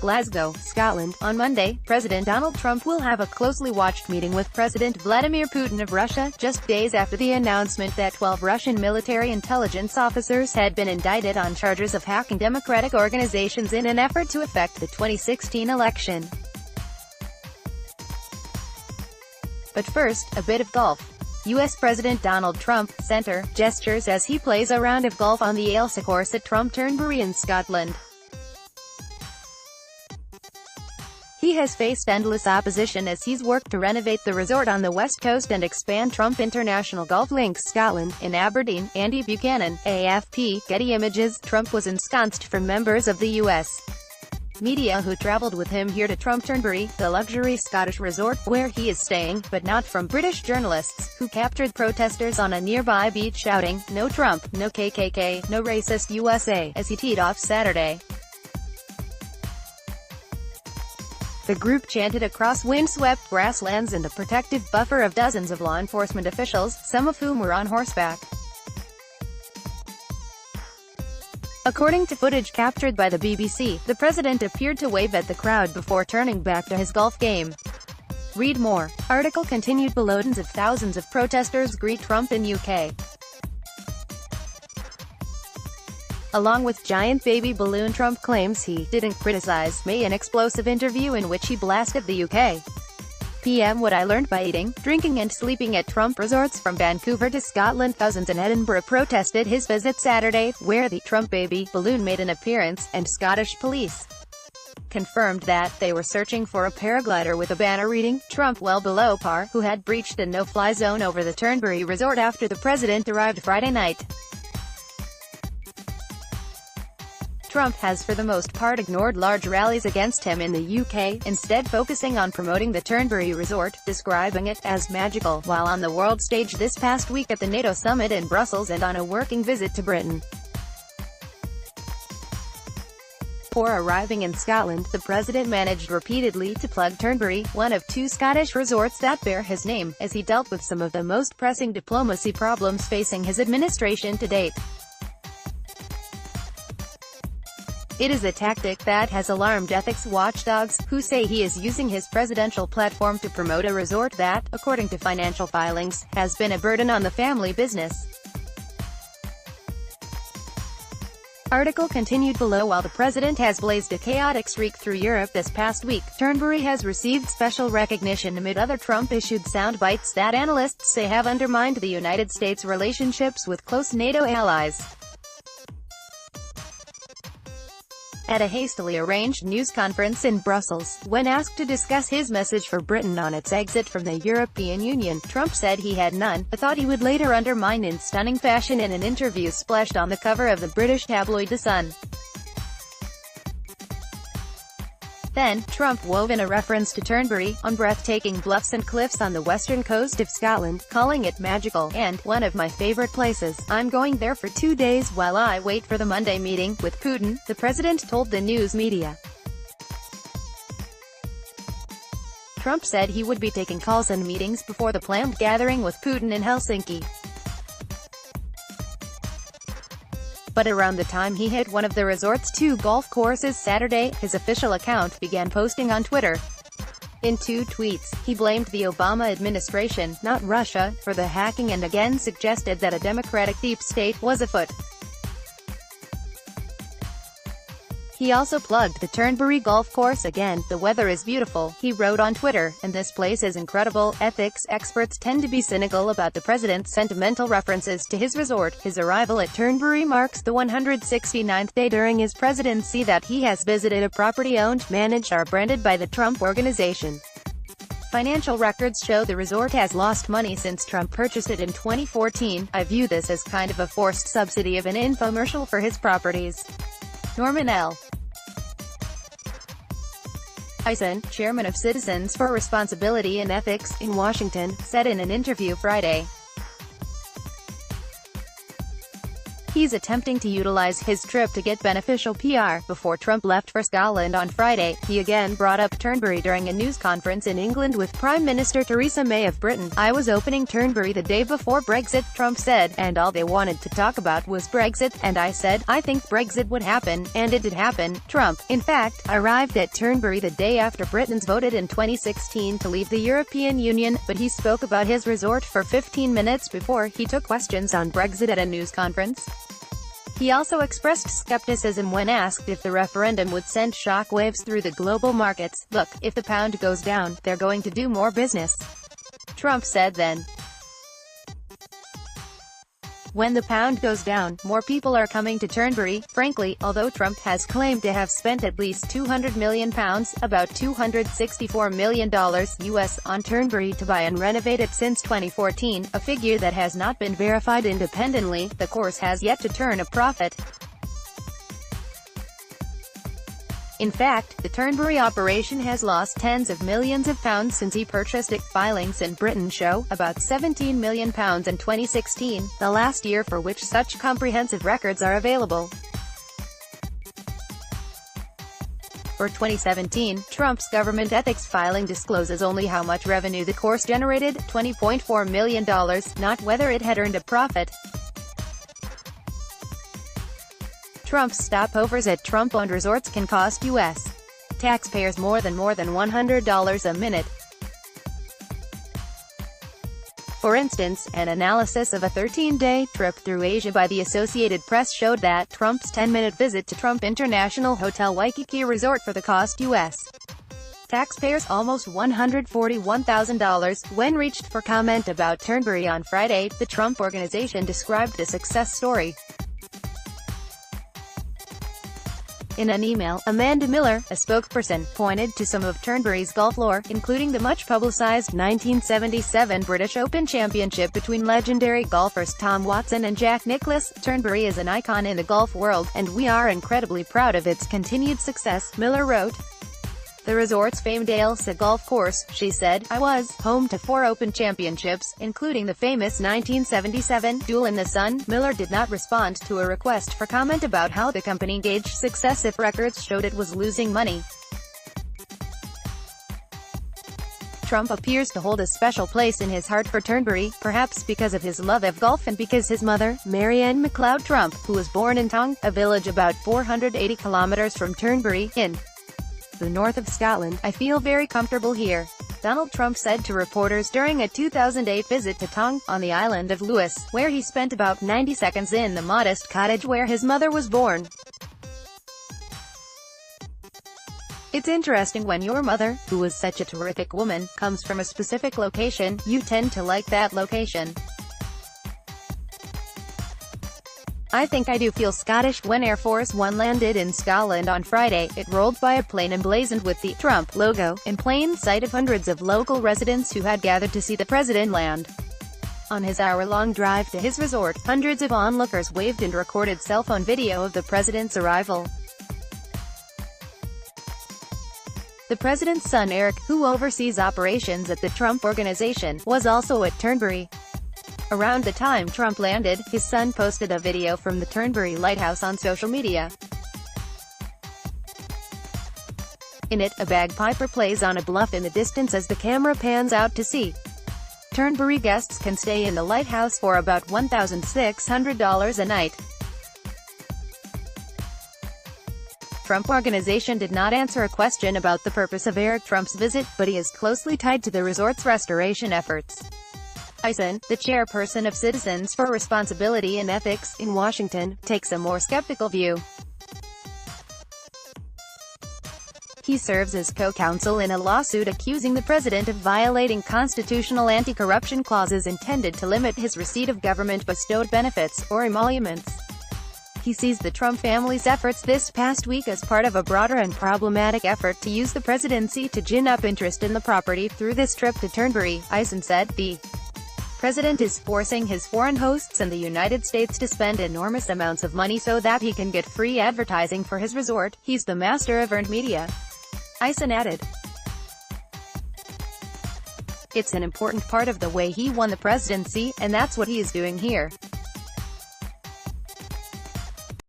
Glasgow, Scotland. On Monday, President Donald Trump will have a closely watched meeting with President Vladimir Putin of Russia, just days after the announcement that 12 Russian military intelligence officers had been indicted on charges of hacking democratic organizations in an effort to affect the 2016 election. But first, a bit of golf. U.S. President Donald Trump, center, gestures as he plays a round of golf on the Ailsa course at Turnberry in Scotland. He has faced endless opposition as he's worked to renovate the resort on the west coast and expand Trump International Golf Links Scotland. In Aberdeen, Andy Buchanan, AFP, Getty Images. Trump was ensconced from members of the U.S. media who traveled with him here to Turnberry, the luxury Scottish resort, where he is staying, but not from British journalists, who captured protesters on a nearby beach shouting, "No Trump, no KKK, no racist USA," as he teed off Saturday. The group chanted across windswept grasslands and a protective buffer of dozens of law enforcement officials, some of whom were on horseback. According to footage captured by the BBC, the president appeared to wave at the crowd before turning back to his golf game. Read more. Article continued below. Tens of thousands of protesters greet Trump in UK. Along with giant baby balloon, Trump claims he didn't criticize May in explosive interview in which he blasted the UK. PM what I learned by eating, drinking and sleeping at Trump resorts. From Vancouver to Scotland, thousands in Edinburgh protested his visit Saturday, where the Trump baby balloon made an appearance, and Scottish police confirmed that they were searching for a paraglider with a banner reading, "Trump well below par," who had breached the no-fly zone over the Turnberry resort after the president arrived Friday night. Trump has for the most part ignored large rallies against him in the UK, instead focusing on promoting the Turnberry resort, describing it as magical, while on the world stage this past week at the NATO summit in Brussels and on a working visit to Britain. Before arriving in Scotland, the president managed repeatedly to plug Turnberry, one of two Scottish resorts that bear his name, as he dealt with some of the most pressing diplomacy problems facing his administration to date. It is a tactic that has alarmed ethics watchdogs, who say he is using his presidential platform to promote a resort that, according to financial filings, has been a burden on the family business. Article continued below. While the president has blazed a chaotic streak through Europe this past week, Turnberry has received special recognition amid other Trump-issued sound bites that analysts say have undermined the United States' relationships with close NATO allies. At a hastily arranged news conference in Brussels, when asked to discuss his message for Britain on its exit from the European Union, Trump said he had none, a thought he would later undermine in stunning fashion in an interview splashed on the cover of the British tabloid The Sun. Then, Trump wove in a reference to Turnberry, on breathtaking bluffs and cliffs on the western coast of Scotland, calling it magical, and one of my favorite places. I'm going there for 2 days while I wait for the Monday meeting with Putin, the president told the news media. Trump said he would be taking calls and meetings before the planned gathering with Putin in Helsinki. But around the time he hit one of the resort's 2 golf courses Saturday, his official account began posting on Twitter. In 2 tweets, he blamed the Obama administration, not Russia, for the hacking and again suggested that a democratic deep state was afoot. He also plugged the Turnberry golf course again. "The weather is beautiful," he wrote on Twitter, "and this place is incredible." Ethics experts tend to be cynical about the president's sentimental references to his resort. His arrival at Turnberry marks the 169th day during his presidency that he has visited a property owned, managed or branded by the Trump Organization. Financial records show the resort has lost money since Trump purchased it in 2014. "I view this as kind of a forced subsidy of an infomercial for his properties." Norman L. Eisen, chairman of Citizens for Responsibility and Ethics, in Washington, said in an interview Friday. He's attempting to utilize his trip to get beneficial PR. Before Trump left for Scotland on Friday, he again brought up Turnberry during a news conference in England with Prime Minister Theresa May of Britain. "I was opening Turnberry the day before Brexit," Trump said, "and all they wanted to talk about was Brexit, and I said, I think Brexit would happen, and it did happen." Trump, in fact, arrived at Turnberry the day after Britons voted in 2016 to leave the European Union, but he spoke about his resort for 15 minutes before he took questions on Brexit at a news conference. He also expressed skepticism when asked if the referendum would send shockwaves through the global markets. "Look, if the pound goes down, they're going to do more business," Trump said then. "When the pound goes down, more people are coming to Turnberry." Frankly, although Trump has claimed to have spent at least £200 million, about $264 million US, on Turnberry to buy and renovate it since 2014, a figure that has not been verified independently, the course has yet to turn a profit. In fact, the Turnberry operation has lost tens of millions of pounds since he purchased it. Filings in Britain show about £17 million in 2016, the last year for which such comprehensive records are available. For 2017, Trump's government ethics filing discloses only how much revenue the course generated, $20.4 million, not whether it had earned a profit. Trump's stopovers at Trump-owned resorts can cost U.S. taxpayers more than $100 a minute. For instance, an analysis of a 13-day trip through Asia by the Associated Press showed that Trump's 10-minute visit to Trump International Hotel Waikiki Resort for the cost U.S. taxpayers almost $141,000. When reached for comment about Turnberry on Friday, the Trump Organization described the success story. In an email, Amanda Miller, a spokesperson, pointed to some of Turnberry's golf lore, including the much-publicized 1977 British Open Championship between legendary golfers Tom Watson and Jack Nicklaus. "Turnberry is an icon in the golf world, and we are incredibly proud of its continued success," Miller wrote. The resort's famed Ailsa golf course, she said, "I was home to 4 Open Championships, including the famous 1977 Duel in the Sun." Miller did not respond to a request for comment about how the company gauged success if records showed it was losing money. Trump appears to hold a special place in his heart for Turnberry, perhaps because of his love of golf and because his mother, Marianne McLeod Trump, who was born in Tongue, a village about 480 kilometers from Turnberry, in the north of Scotland. "I feel very comfortable here," Donald Trump said to reporters during a 2008 visit to Tongue, on the island of Lewis, where he spent about 90 seconds in the modest cottage where his mother was born. "It's interesting when your mother, who was such a terrific woman, comes from a specific location, you tend to like that location. I think I do feel Scottish." When Air Force One landed in Scotland on Friday, it rolled by a plane emblazoned with the Trump logo, in plain sight of hundreds of local residents who had gathered to see the president land. On his hour-long drive to his resort, hundreds of onlookers waved and recorded cell phone video of the president's arrival. The president's son Eric, who oversees operations at the Trump Organization, was also at Turnberry. Around the time Trump landed, his son posted a video from the Turnberry lighthouse on social media. In it, a bagpiper plays on a bluff in the distance as the camera pans out to sea. Turnberry guests can stay in the lighthouse for about $1,600 a night. Trump Organization did not answer a question about the purpose of Eric Trump's visit, but he is closely tied to the resort's restoration efforts. Eisen, the chairperson of Citizens for Responsibility and Ethics, in Washington, takes a more skeptical view. He serves as co-counsel in a lawsuit accusing the president of violating constitutional anti-corruption clauses intended to limit his receipt of government-bestowed benefits, or emoluments. He sees the Trump family's efforts this past week as part of a broader and problematic effort to use the presidency to gin up interest in the property through this trip to Turnberry. Eisen said, "The president is forcing his foreign hosts and the United States to spend enormous amounts of money so that he can get free advertising for his resort. He's the master of earned media." Eisen added, "It's an important part of the way he won the presidency, and that's what he is doing here."